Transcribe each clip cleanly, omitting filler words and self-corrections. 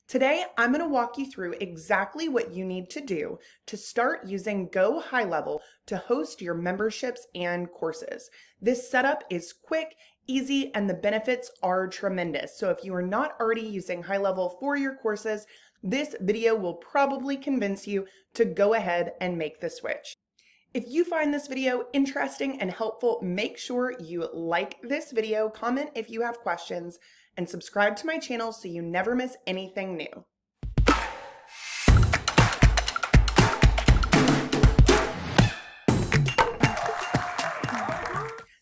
Today, I'm going to walk you through exactly what you need to do to start using GoHighlevel to host your memberships and courses. This setup is quick, easy, and the benefits are tremendous. So if you are not already using Highlevel for your courses, this video will probably convince you to go ahead and make the switch. If you find this video interesting and helpful, make sure you like this video, comment if you have questions, and subscribe to my channel so you never miss anything new.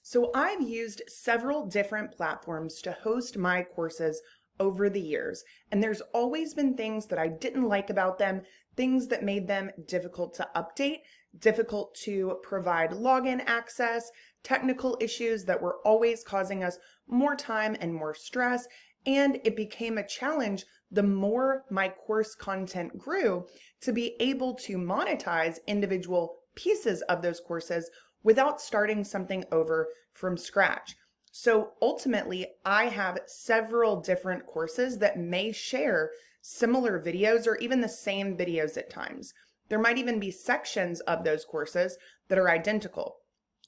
So I've used several different platforms to host my courses over the years, and there's always been things that I didn't like about them, things that made them difficult to update, difficult to provide login access, technical issues that were always causing us more time and more stress, and it became a challenge the more my course content grew to be able to monetize individual pieces of those courses without starting something over from scratch. So ultimately, I have several different courses that may share similar videos or even the same videos at times. There might even be sections of those courses that are identical.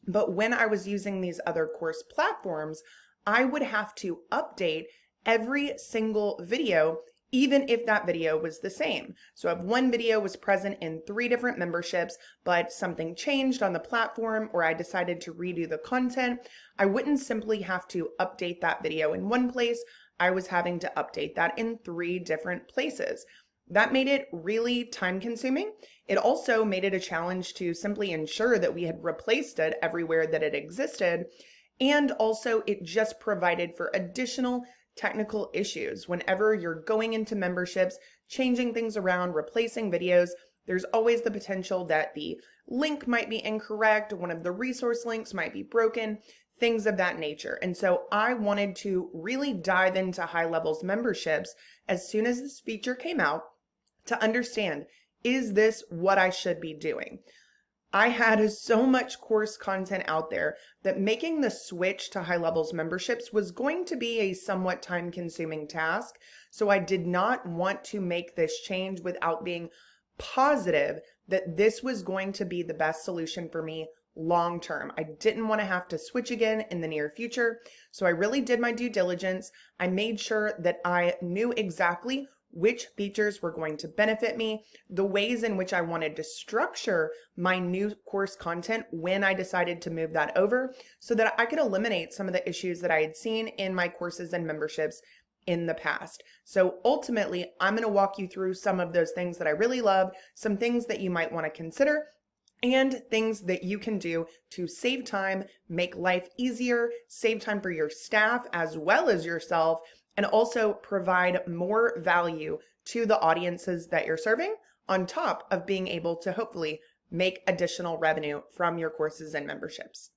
But when I was using these other course platforms, I would have to update every single video, even if that video was the same. So if one video was present in 3 different memberships, but something changed on the platform or I decided to redo the content, I wouldn't simply have to update that video in one place. I was having to update that in 3 different places. That made it really time consuming. It also made it a challenge to simply ensure that we had replaced it everywhere that it existed. And also it just provided for additional technical issues. Whenever you're going into memberships, changing things around, replacing videos, there's always the potential that the link might be incorrect, one of the resource links might be broken, things of that nature. And so I wanted to really dive into Highlevel's memberships as soon as this feature came out to understand, is this what I should be doing? I had so much course content out there that making the switch to Highlevel's memberships was going to be a somewhat time-consuming task. So I did not want to make this change without being positive that this was going to be the best solution for me long term. I didn't want to have to switch again in the near future. So I really did my due diligence. I made sure that I knew exactly which features were going to benefit me, the ways in which I wanted to structure my new course content when I decided to move that over so that I could eliminate some of the issues that I had seen in my courses and memberships in the past. So ultimately, I'm going to walk you through some of those things that I really love, some things that you might want to consider, and things that you can do to save time, make life easier, save time for your staff as well as yourself, and also provide more value to the audiences that you're serving on top of being able to hopefully make additional revenue from your courses and memberships.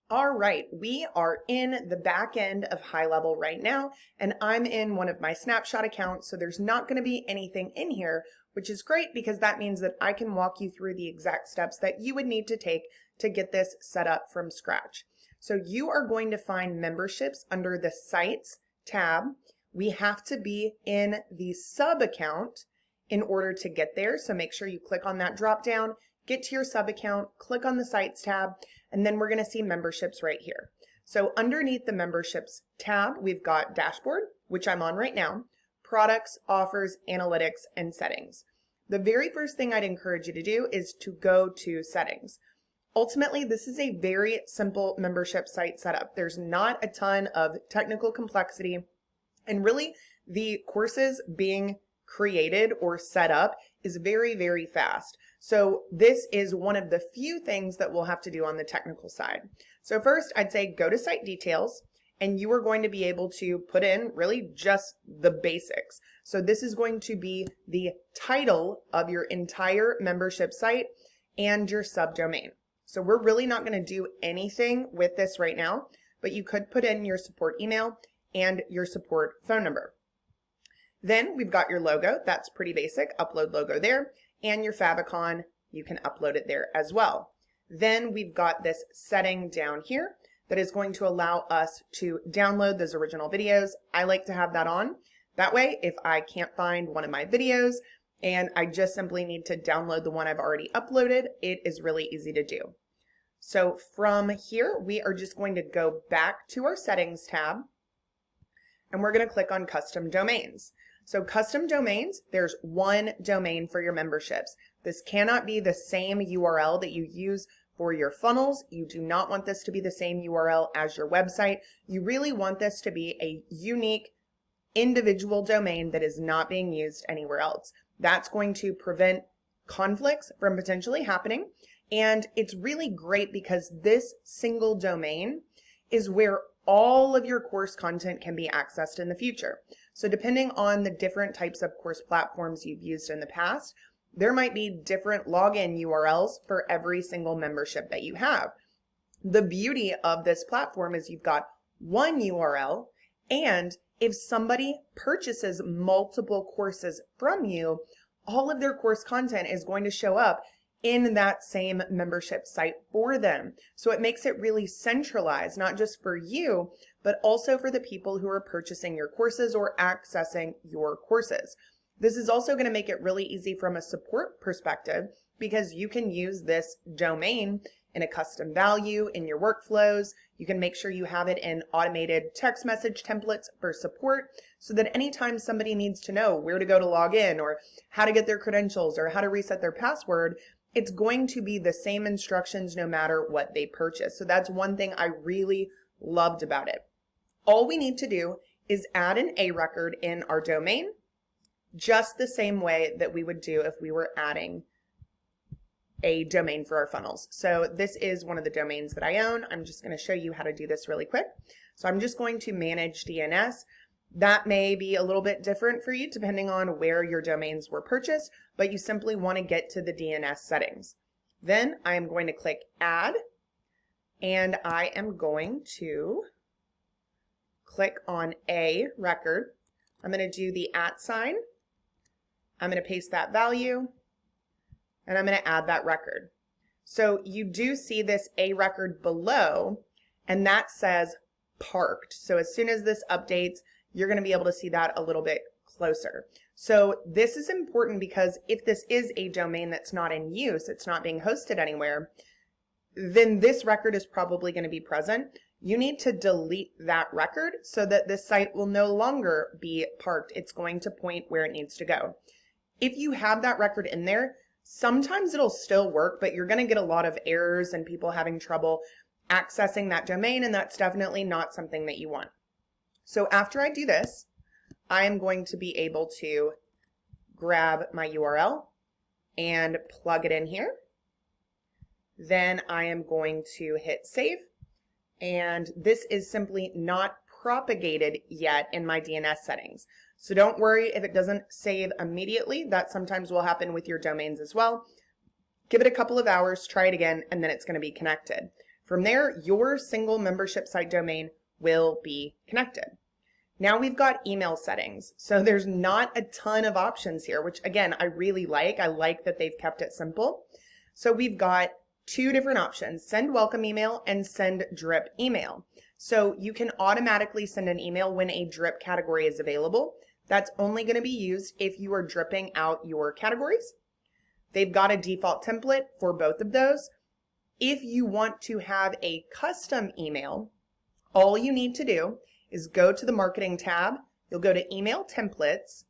All right, we are in the back end of Highlevel right now, and I'm in one of my snapshot accounts, so there's not going to be anything in here, which is great because that means that I can walk you through the exact steps that you would need to take to get this set up from scratch. So you are going to find memberships under the Sites tab. We have to be in the sub account in order to get there, so make sure you click on that drop down, get to your sub account, click on the Sites tab, and then we're going to see memberships right here. So underneath the memberships tab, we've got dashboard, which I'm on right now, products, offers, analytics, and settings. The very first thing I'd encourage you to do is to go to settings. Ultimately, this is a very simple membership site setup. There's not a ton of technical complexity, and really the courses being created or set up is very, very fast. So this is one of the few things that we'll have to do on the technical side. So first, I'd say go to site details, and you are going to be able to put in really just the basics. So this is going to be the title of your entire membership site and your subdomain. So we're really not going to do anything with this right now, but you could put in your support email and your support phone number. Then we've got your logo. That's pretty basic. Upload logo there. And your favicon, you can upload it there as well. Then we've got this setting down here that is going to allow us to download those original videos. I like to have that on. That way, if I can't find one of my videos and I just simply need to download the one I've already uploaded, it is really easy to do. So from here, we are just going to go back to our settings tab and we're going to click on custom domains. So custom domains, there's one domain for your memberships. This cannot be the same URL that you use for your funnels. You do not want this to be the same URL as your website. You really want this to be a unique individual domain that is not being used anywhere else. That's going to prevent conflicts from potentially happening. And it's really great because this single domain is where all of your course content can be accessed in the future. So depending on the different types of course platforms you've used in the past, there might be different login URLs for every single membership that you have. The beauty of this platform is you've got one URL, and if somebody purchases multiple courses from you, all of their course content is going to show up in that same membership site for them. So it makes it really centralized, not just for you, but also for the people who are purchasing your courses or accessing your courses. This is also going to make it really easy from a support perspective because you can use this domain in a custom value in your workflows. You can make sure you have it in automated text message templates for support so that anytime somebody needs to know where to go to log in or how to get their credentials or how to reset their password, it's going to be the same instructions no matter what they purchase. So that's one thing I really loved about it. All we need to do is add an A record in our domain, just the same way that we would do if we were adding a domain for our funnels. So this is one of the domains that I own. I'm just going to show you how to do this really quick. So I'm just going to manage DNS. That may be a little bit different for you depending on where your domains were purchased, but you simply want to get to the DNS settings. Then I am going to click add, and I am going to click on a record. I'm going to do the @ sign. I'm going to paste that value, and I'm going to add that record. So you do see this A record below, and that says parked. So as soon as this updates, you're going to be able to see that a little bit closer. So this is important because if this is a domain that's not in use, it's not being hosted anywhere, then this record is probably going to be present. You need to delete that record so that this site will no longer be parked. It's going to point where it needs to go. If you have that record in there, sometimes it'll still work, but you're going to get a lot of errors and people having trouble accessing that domain, and that's definitely not something that you want. So after I do this, I am going to be able to grab my URL and plug it in here. Then I am going to hit save, and this is simply not propagated yet in my DNS settings. So don't worry if it doesn't save immediately. That sometimes will happen with your domains as well. Give it a couple of hours, try it again, and then it's going to be connected. From there, your single membership site domain will be connected. Now we've got email settings. So there's not a ton of options here, which again, I really like. I like that they've kept it simple. So we've got two different options, send welcome email and send drip email. So you can automatically send an email when a drip category is available. That's only going to be used if you are dripping out your categories. They've got a default template for both of those. If you want to have a custom email, all you need to do is go to the marketing tab. You'll go to email templates,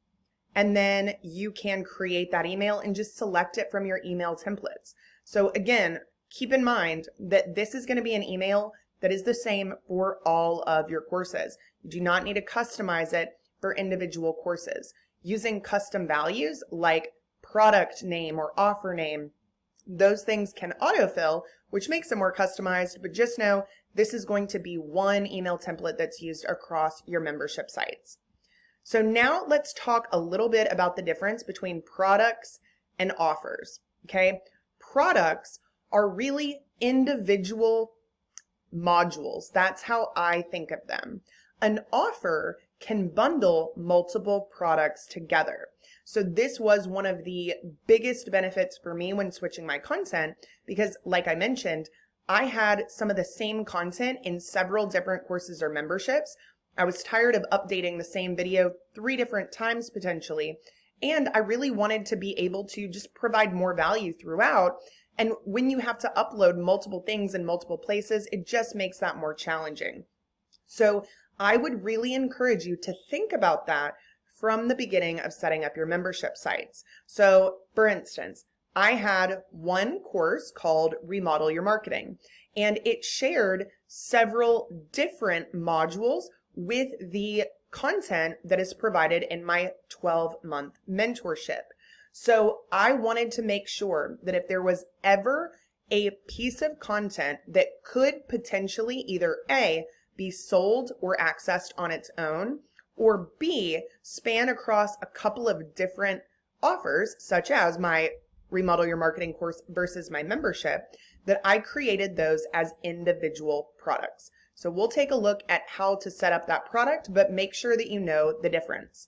and then you can create that email and just select it from your email templates. So again, keep in mind that this is going to be an email that is the same for all of your courses. You do not need to customize it for individual courses. Using custom values like product name or offer name, those things can autofill, which makes it more customized, but just know this is going to be one email template that's used across your membership sites. So now let's talk a little bit about the difference between products and offers, okay? Products are really individual modules. That's how I think of them. An offer can bundle multiple products together. So this was one of the biggest benefits for me when switching my content because, like I mentioned, I had some of the same content in several different courses or memberships, I was tired of updating the same video 3 different times potentially, and I really wanted to be able to just provide more value throughout. And when you have to upload multiple things in multiple places, it just makes that more challenging. So I would really encourage you to think about that from the beginning of setting up your membership sites. So for instance, I had one course called Remodel Your Marketing, and it shared several different modules with the content that is provided in my 12-month mentorship. So I wanted to make sure that if there was ever a piece of content that could potentially either A, be sold or accessed on its own, or B, span across a couple of different offers, such as my Remodel Your Marketing course versus my membership, that I created those as individual products. So we'll take a look at how to set up that product, but make sure that you know the difference.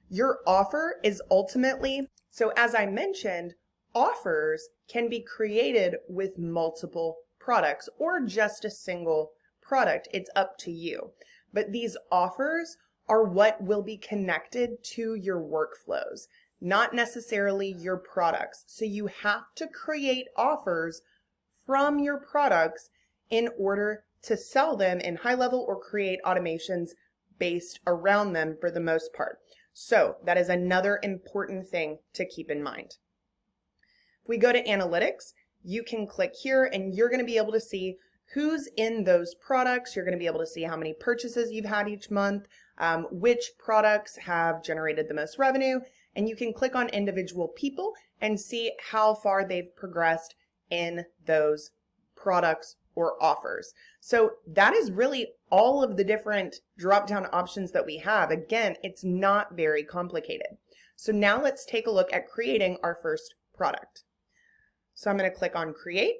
Your offer is ultimately, so as I mentioned, offers can be created with multiple products or just a single product. It's up to you. But these offers are what will be connected to your workflows, not necessarily your products. So you have to create offers from your products in order to sell them in Highlevel or create automations based around them for the most part. So that is another important thing to keep in mind. If we go to analytics, you can click here and you're going to be able to see who's in those products. You're going to be able to see how many purchases you've had each month, which products have generated the most revenue, and you can click on individual people and see how far they've progressed in those products or offers. So that is really all of the different drop-down options that we have. Again, it's not very complicated. So now let's take a look at creating our first product. So I'm going to click on create.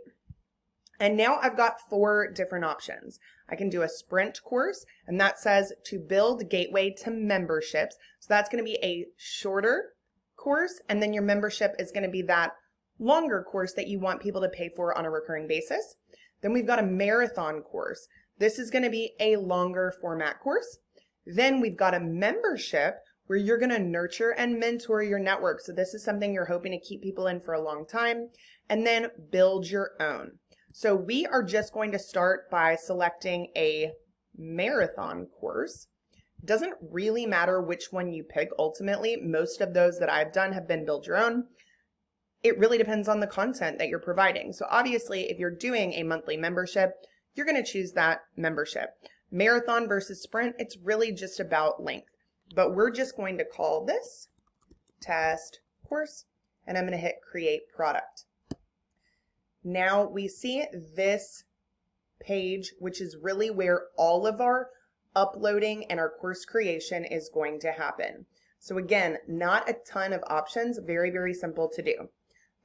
And now I've got 4 different options. I can do a sprint course, and that says to build gateway to memberships. So that's going to be a shorter course, and then your membership is going to be that longer course that you want people to pay for on a recurring basis. Then we've got a marathon course. This is going to be a longer format course. Then we've got a membership where you're going to nurture and mentor your network. So this is something you're hoping to keep people in for a long time. And then build your own. So we are just going to start by selecting a marathon course. It doesn't really matter which one you pick ultimately. Most of those that I've done have been build your own. It really depends on the content that you're providing. So obviously, if you're doing a monthly membership, you're going to choose that membership. Marathon versus sprint, it's really just about length. But we're just going to call this test course, and I'm going to hit create product. Now we see this page, which is really where all of our uploading and our course creation is going to happen. So again, not a ton of options, very, very simple to do.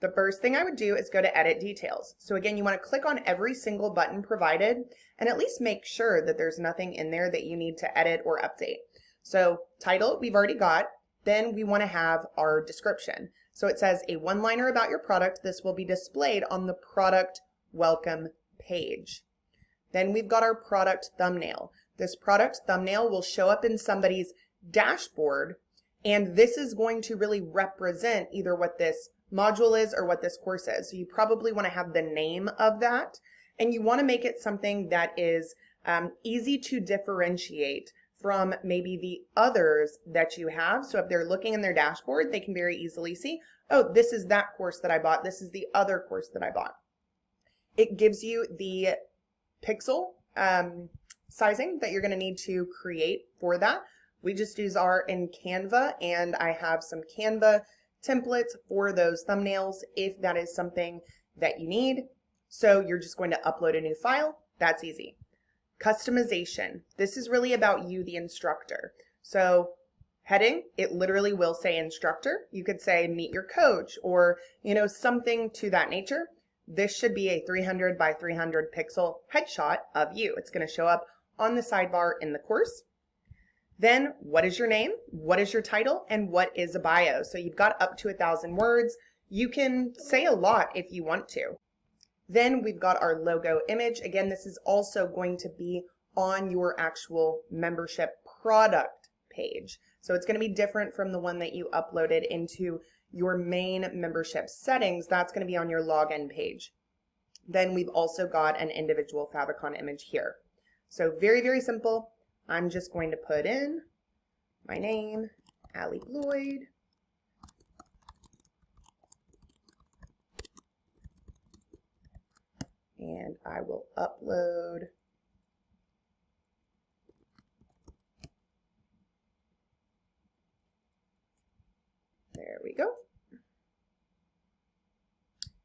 The first thing I would do is go to edit details. So again, you want to click on every single button provided and at least make sure that there's nothing in there that you need to edit or update. So title, we've already got. Then we want to have our description. So it says a one-liner about your product. This will be displayed on the product welcome page. Then we've got our product thumbnail. This product thumbnail will show up in somebody's dashboard, and this is going to really represent either what this module is or what this course is. So you probably want to have the name of that, and you want to make it something that is easy to differentiate from maybe the others that you have. So if they're looking in their dashboard, they can very easily see, oh, this is that course that I bought. This is the other course that I bought. It gives you the pixel sizing that you're going to need to create for that. We just use our in Canva, and I have some Canva templates for those thumbnails if that is something that you need. So you're just going to upload a new file. That's easy. Customization. This is really about you, the instructor. So heading, it literally will say instructor. You could say meet your coach or, something to that nature. This should be a 300 by 300 pixel headshot of you. It's going to show up on the sidebar in the course. Then what is your name? What is your title? And what is a bio? So you've got up to 1,000 words. You can say a lot if you want to. Then we've got our logo image. Again, this is also going to be on your actual membership product page. So it's going to be different from the one that you uploaded into your main membership settings. That's going to be on your login page. Then we've also got an individual favicon image here. So very, very simple. I'm just going to put in my name, Allie Bloyd. And I will upload There we go.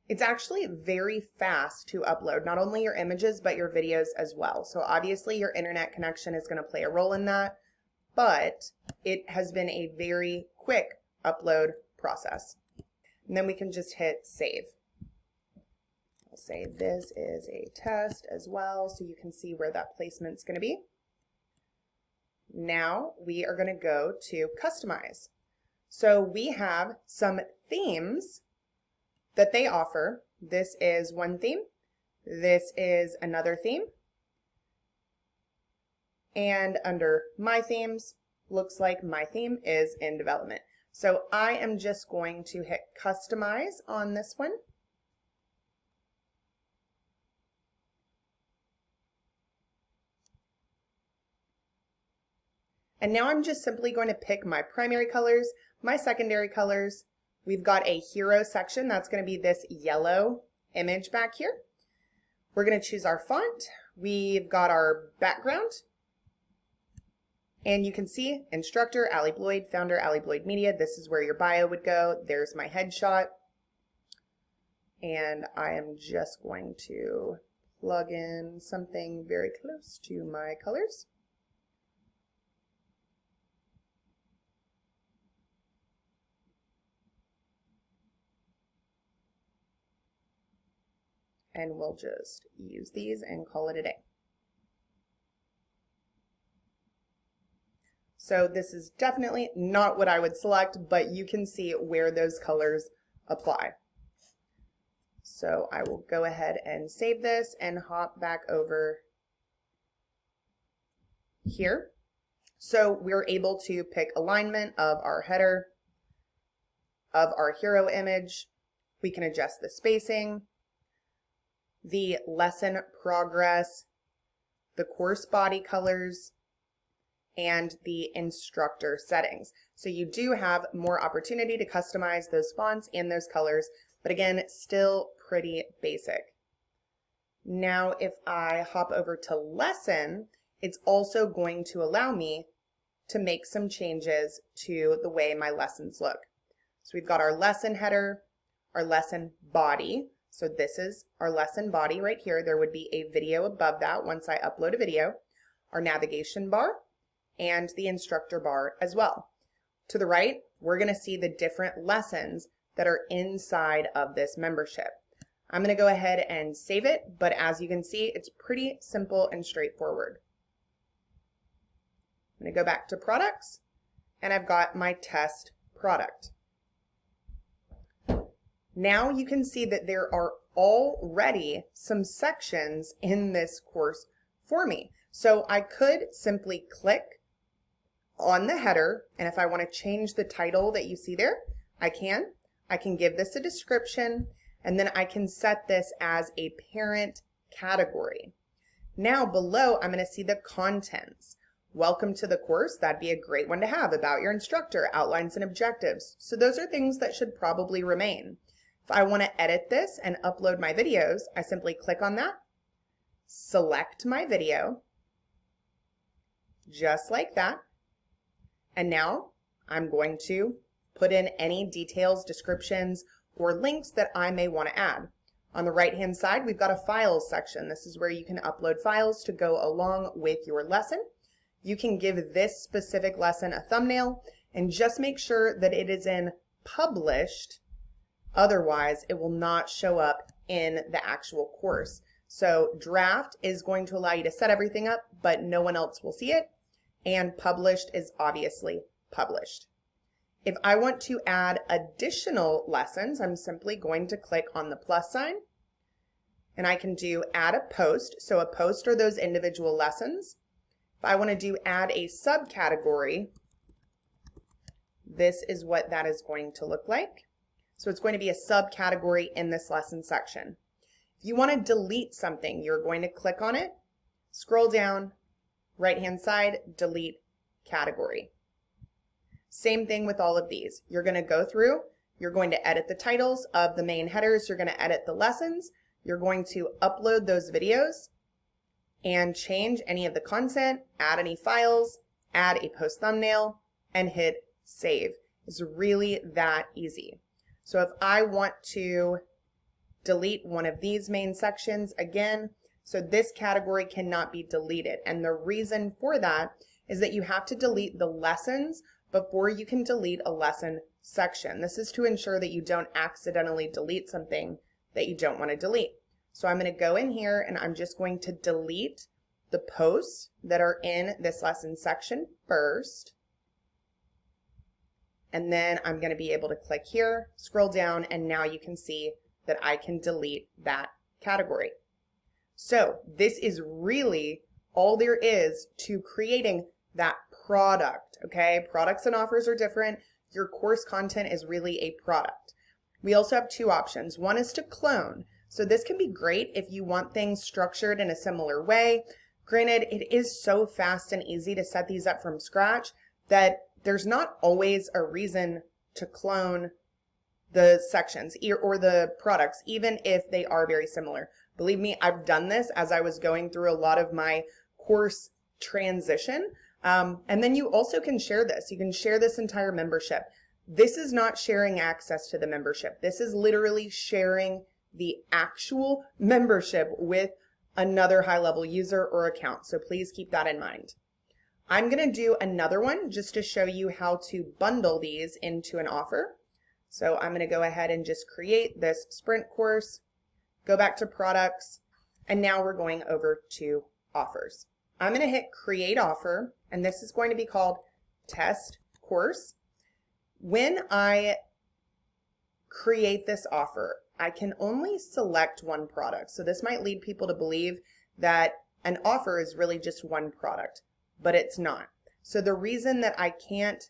It's actually very fast to upload, not only your images, but your videos as well. So obviously your internet connection is going to play a role in that, but it has been a very quick upload process. And then we can just hit save. I'll say this is a test as well, so you can see where that placement's going to be. Now we are going to go to customize. So we have some themes that they offer. This is one theme. This is another theme. And under my themes, looks like my theme is in development. So I am just going to hit customize on this one. And now I'm just simply going to pick my primary colors, my secondary colors. We've got a hero section. That's going to be this yellow image back here. We're going to choose our font. We've got our background. And you can see instructor, Allie Bloyd, founder, Allie Bloyd Media. This is where your bio would go. There's my headshot. And I am just going to plug in something very close to my colors. And we'll just use these and call it a day. So this is definitely not what I would select, but you can see where those colors apply. So I will go ahead and save this and hop back over here. So we're able to pick alignment of our header, of our hero image. We can adjust the spacing, the lesson progress, the course body colors, and the instructor settings. So you do have more opportunity to customize those fonts and those colors, but again, still pretty basic. Now, if I hop over to lesson, it's also going to allow me to make some changes to the way my lessons look. So we've got our lesson header, our lesson body. So this is our lesson body right here. There would be a video above that once I upload a video, our navigation bar, and the instructor bar as well. To the right, we're going to see the different lessons that are inside of this membership. I'm going to go ahead and save it, but as you can see, it's pretty simple and straightforward. I'm going to go back to products, and I've got my test product. Now you can see that there are already some sections in this course for me. So I could simply click on the header, and if I want to change the title that you see there, I can. I can give this a description, and then I can set this as a parent category. Now below, I'm going to see the contents. Welcome to the course. That'd be a great one to have. About your instructor, outlines and objectives. So those are things that should probably remain. If I want to edit this and upload my videos, I simply click on that, select my video, just like that. And now I'm going to put in any details, descriptions, or links that I may want to add. On the right-hand side, we've got a files section. This is where you can upload files to go along with your lesson. You can give this specific lesson a thumbnail and just make sure that it is in published. Otherwise, it will not show up in the actual course. So draft is going to allow you to set everything up, but no one else will see it. And published is obviously published. If I want to add additional lessons, I'm simply going to click on the plus sign, and I can do add a post. So a post are those individual lessons. If I want to do add a subcategory, this is what that is going to look like. So it's going to be a subcategory in this lesson section. If you want to delete something, you're going to click on it, scroll down, right-hand side, delete category. Same thing with all of these. You're going to go through, you're going to edit the titles of the main headers, you're going to edit the lessons, you're going to upload those videos and change any of the content, add any files, add a post thumbnail, and hit save. It's really that easy. So if I want to delete one of these main sections, again, so this category cannot be deleted. And the reason for that is that you have to delete the lessons before you can delete a lesson section. This is to ensure that you don't accidentally delete something that you don't want to delete. So I'm going to go in here and I'm just going to delete the posts that are in this lesson section first. And then I'm going to be able to click here, scroll down, and now you can see that I can delete that category. So this is really all there is to creating that product, okay? Products and offers are different. Your course content is really a product. We also have two options. One is to clone. So this can be great if you want things structured in a similar way. Granted, it is so fast and easy to set these up from scratch that there's not always a reason to clone the sections or the products, even if they are very similar. Believe me, I've done this as I was going through a lot of my course transition. And then you also can share this. You can share this entire membership. This is not sharing access to the membership. This is literally sharing the actual membership with another high-level user or account. So please keep that in mind. I'm going to do another one just to show you how to bundle these into an offer. So I'm going to go ahead and just create this sprint course, go back to products, and now we're going over to offers. I'm going to hit create offer, and this is going to be called test course. When I create this offer, I can only select one product. So this might lead people to believe that an offer is really just one product, but it's not. So the reason that I can't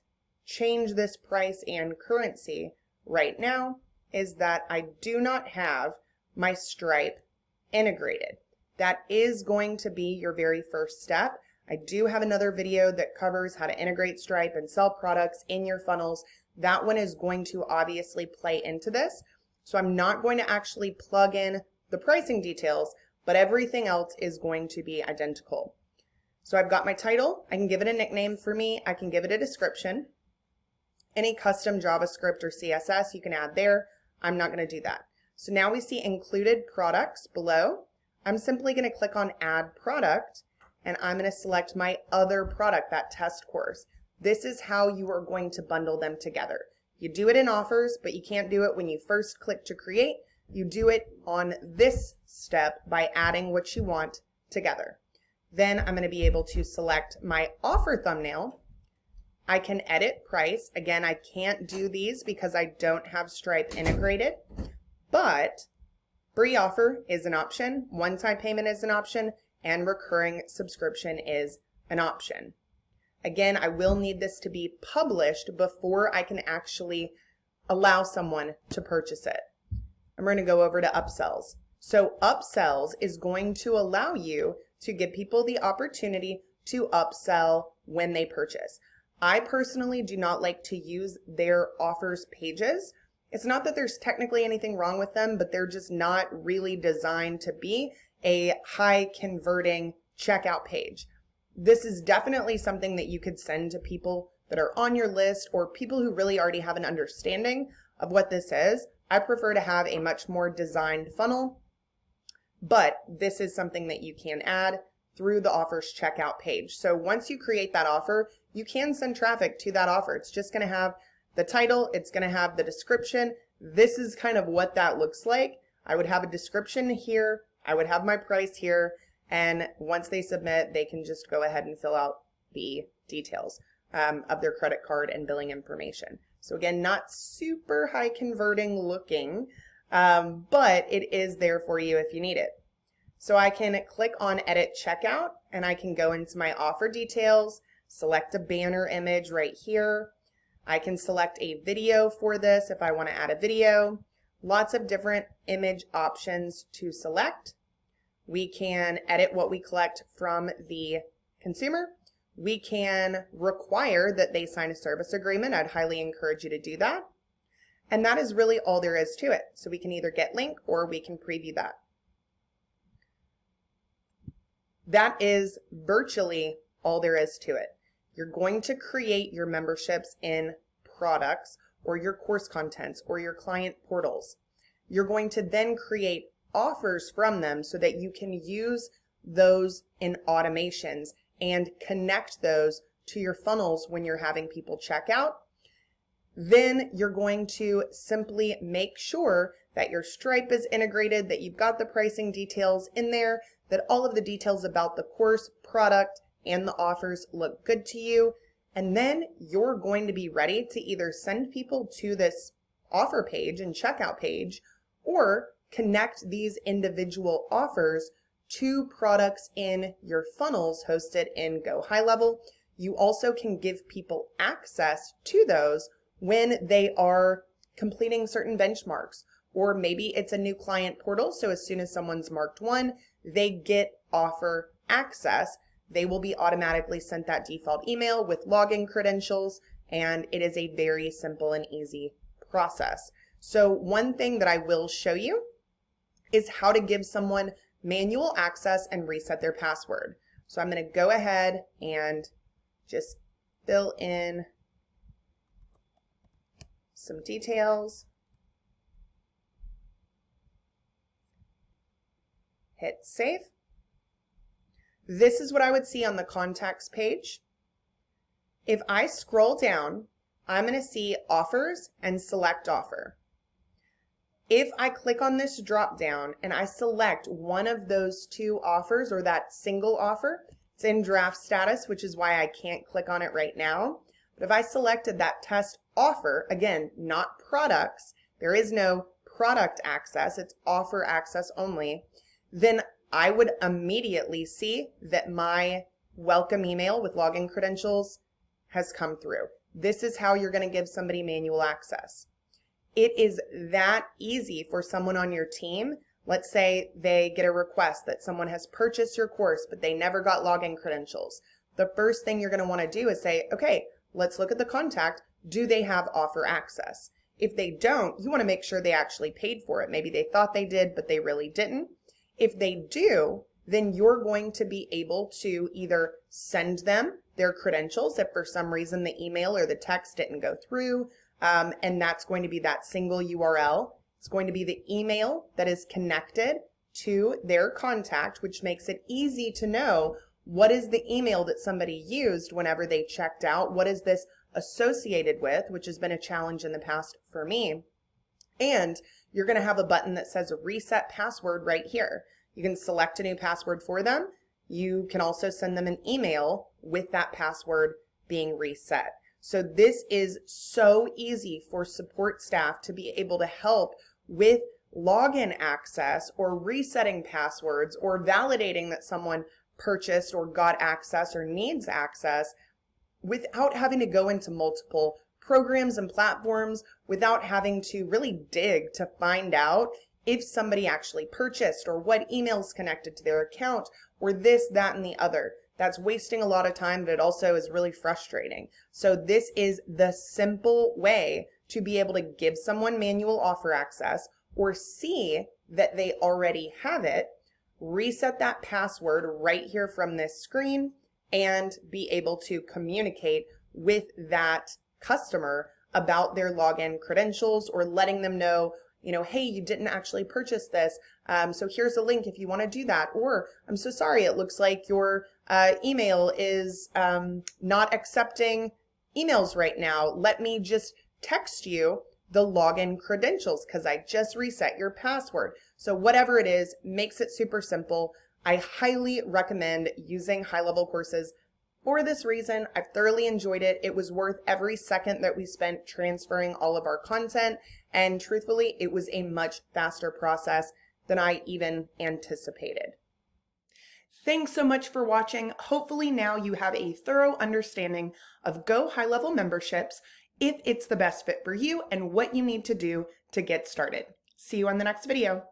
change this price and currency right now is that I do not have my Stripe integrated. That is going to be your very first step. I do have another video that covers how to integrate Stripe and sell products in your funnels. That one is going to obviously play into this. So I'm not going to actually plug in the pricing details, but everything else is going to be identical. So I've got my title. I can give it a nickname for me. I can give it a description. Any custom JavaScript or CSS you can add there. I'm not going to do that. So now we see included products below. I'm simply going to click on add product, and I'm going to select my other product, that test course. This is how you are going to bundle them together. You do it in offers, but you can't do it when you first click to create. You do it on this step by adding what you want together. Then I'm going to be able to select my offer thumbnail. I can edit price. Again, I can't do these because I don't have Stripe integrated, but free offer is an option, one-time payment is an option, and recurring subscription is an option. Again, I will need this to be published before I can actually allow someone to purchase it. I'm going to go over to upsells. So upsells is going to allow you to give people the opportunity to upsell when they purchase. I personally do not like to use their offers pages. It's not that there's technically anything wrong with them, but they're just not really designed to be a high converting checkout page. This is definitely something that you could send to people that are on your list or people who really already have an understanding of what this is. I prefer to have a much more designed funnel, but this is something that you can add through the offers checkout page. So once you create that offer, you can send traffic to that offer. It's just going to have the title, it's going to have the description. This is kind of what that looks like. I would have a description here, I would have my price here, and once they submit, they can just go ahead and fill out the details of their credit card and billing information. So again, not super high converting looking, but it is there for you if you need it. So I can click on edit checkout, and I can go into my offer details, select a banner image right here. I can select a video for this if I want to add a video. Lots of different image options to select. We can edit what we collect from the consumer. We can require that they sign a service agreement. I'd highly encourage you to do that. And that is really all there is to it. So we can either get link or we can preview that. That is virtually all there is to it. You're going to create your memberships in products or your course contents or your client portals. You're going to then create offers from them so that you can use those in automations and connect those to your funnels when you're having people check out. Then you're going to simply make sure that your Stripe is integrated, that you've got the pricing details in there, that all of the details about the course, product, and the offers look good to you. And then you're going to be ready to either send people to this offer page and checkout page or connect these individual offers to products in your funnels hosted in GoHighlevel. You also can give people access to those when they are completing certain benchmarks, or maybe it's a new client portal. So as soon as someone's marked one, they get offer access. They will be automatically sent that default email with login credentials, and it is a very simple and easy process. So one thing that I will show you is how to give someone manual access and reset their password. So I'm going to go ahead and just fill in some details. Hit save. This is what I would see on the contacts page. If I scroll down, I'm going to see offers and select offer. If I click on this drop down and I select one of those two offers or that single offer, it's in draft status, which is why I can't click on it right now. But if I selected that test offer, again, not products, there is no product access, it's offer access only, then I would immediately see that my welcome email with login credentials has come through. This is how you're going to give somebody manual access. It is that easy for someone on your team. Let's say they get a request that someone has purchased your course, but they never got login credentials. The first thing you're going to want to do is say, okay, let's look at the contact. Do they have offer access? If they don't, you want to make sure they actually paid for it. Maybe they thought they did, but they really didn't. If they do, then you're going to be able to either send them their credentials if for some reason the email or the text didn't go through, and that's going to be that single URL. It's going to be the email that is connected to their contact, which makes it easy to know what is the email that somebody used whenever they checked out. What is this associated with, which has been a challenge in the past for me. And you're going to have a button that says reset password right here. You can select a new password for them. You can also send them an email with that password being reset. So this is so easy for support staff to be able to help with login access or resetting passwords or validating that someone purchased or got access or needs access without having to go into multiple programs and platforms, without having to really dig to find out if somebody actually purchased or what emails connected to their account or this, that, and the other. That's wasting a lot of time, but it also is really frustrating. So this is the simple way to be able to give someone manual offer access or see that they already have it, reset that password right here from this screen, and be able to communicate with that customer about their login credentials or letting them know, hey, you didn't actually purchase this. So here's a link if you want to do that. Or I'm so sorry, it looks like your email is not accepting emails right now. Let me just text you the login credentials because I just reset your password. So whatever it is, makes it super simple. I highly recommend using Highlevel courses. For this reason, I've thoroughly enjoyed it. It was worth every second that we spent transferring all of our content. And truthfully, it was a much faster process than I even anticipated. Thanks so much for watching. Hopefully now you have a thorough understanding of Go High Level memberships, if it's the best fit for you and what you need to do to get started. See you on the next video.